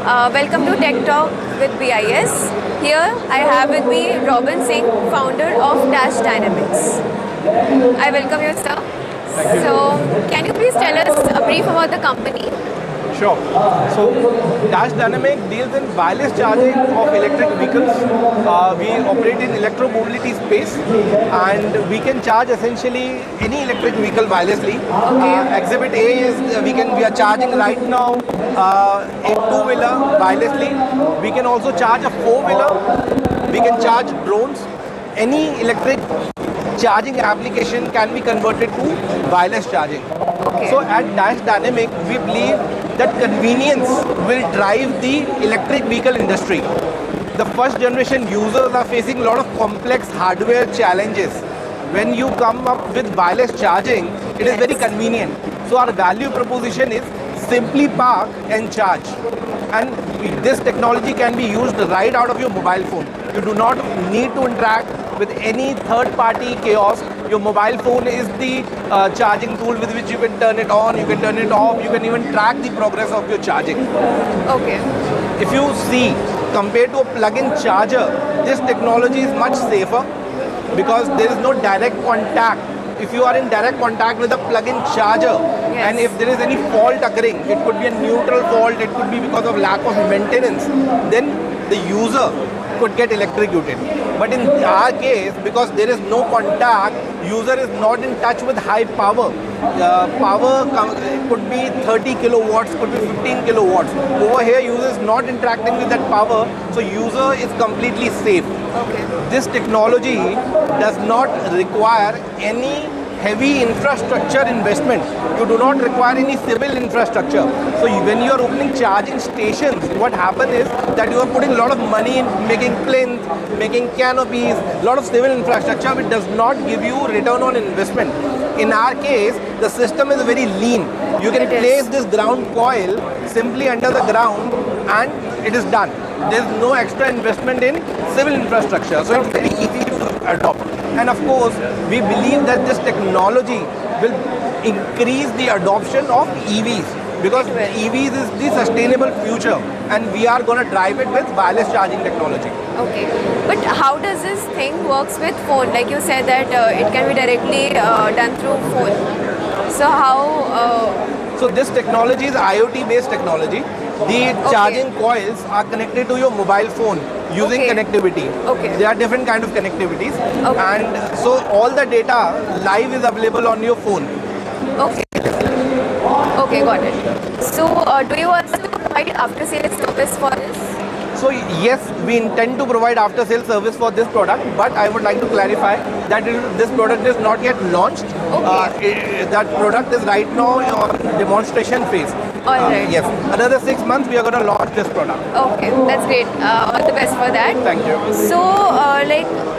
Welcome to Tech Talk with BIS. Here I have with me Robin Singh, founder of Dash Dynamics. I welcome you, sir. Thank you. So, can you please tell us a brief about the company? Sure. So, Dash Dynamic deals in wireless charging of electric vehicles. We operate in electromobility space, and we can charge essentially any electric vehicle wirelessly. Exhibit A is we are charging right now a two-wheeler wirelessly. We can also charge a four-wheeler. We can charge drones. Any electric charging application can be converted to wireless charging. So at Dash Dynamic, we believe that convenience will drive the electric vehicle industry. The first generation users are facing a lot of complex hardware challenges. When you come up with wireless charging, it is very convenient. So our value proposition is simply park and charge. And this technology can be used right out of your mobile phone. You do not need to interact with any third-party chaos. Your mobile phone is the charging tool with which you can turn it on, you can turn it off, you can even track the progress of your charging. Okay. If you see, compared to a plug-in charger, this technology is much safer because there is no direct contact. If you are in direct contact with a plug-in charger, and if there is any fault occurring, it could be a neutral fault, it could be because of lack of maintenance, then the user could get electrocuted. But in our case, because there is no contact, user is not in touch with high power. Could be 30 kilowatts, could be 15 kilowatts. Over here, user is not interacting with that power, so user is completely safe. This technology does not require any heavy infrastructure investment. You do not require any civil infrastructure. So when you are opening charging stations, what happens is that you are putting a lot of money in making plinth, making canopies, a lot of civil infrastructure which does not give you return on investment. In our case, the system is very lean. You can place this ground coil simply under the ground and it is done. There is no extra investment in civil infrastructure. So it's very easy to adopt. And of course, we believe that this technology will increase the adoption of EVs because EVs is the sustainable future and we are going to drive it with wireless charging technology. Okay. But how does this thing works with phone? Like you said that it can be directly done through phone. So how... So this technology is IoT based technology. The charging coils are connected to your mobile phone using connectivity. There are different kind of connectivities, and so all the data live is available on your phone. Okay, got it. So do you also provide after sales service for this? So yes, we intend to provide after sales service for this product, but I would like to clarify that this product is not yet launched. That product is right now on demonstration phase. Alright. Yes, another 6 months we are going to launch this product. Okay, that's great. All the best for that. Thank you. So,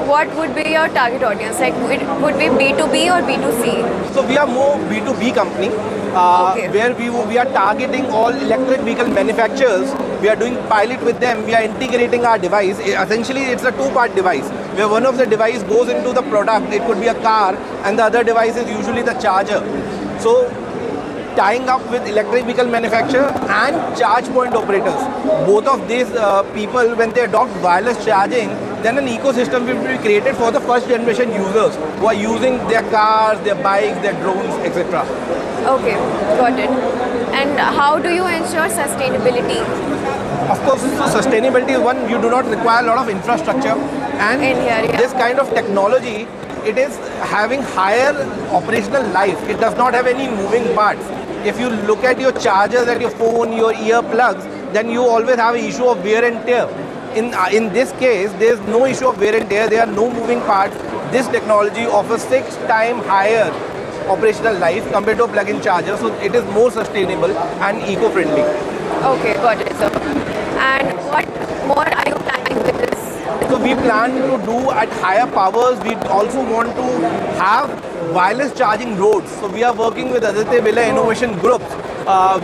what would be your target audience? Like, it would be B2B or B2C? So we are more B2B company, where we are targeting all electric vehicle manufacturers. We are doing pilot with them. We are integrating our device. Essentially, it's a two-part device, where one of the device goes into the product. It could be a car, and the other device is usually the charger. So tying up with electric vehicle manufacturer and charge point operators. Both of these people, when they adopt wireless charging, then an ecosystem will be created for the first generation users who are using their cars, their bikes, their drones, etc. Okay, got it. And how do you ensure sustainability? Of course, sustainability is one. You do not require a lot of infrastructure, and this kind of technology, it is having higher operational life. It does not have any moving parts. If you look at your chargers at your phone, your earplugs, then you always have an issue of wear and tear. In this case, there is no issue of wear and tear. There are no moving parts. This technology offers 6 times higher operational life compared to a plug-in charger. So it is more sustainable and eco-friendly. Okay, got it, sir. And what more are you planning with this? So we plan to do at higher powers. We also want to have wireless charging roads. So we are working with Aditya Birla Innovation Group,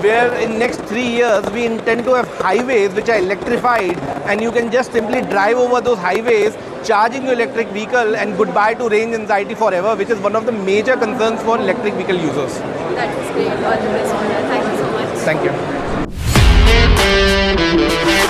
where in next 3 years we intend to have highways which are electrified, and you can just simply drive over those highways, charging your electric vehicle, and goodbye to range anxiety forever, which is one of the major concerns for electric vehicle users. That is great. All the best for that. Thank you so much. Thank you. Thank you.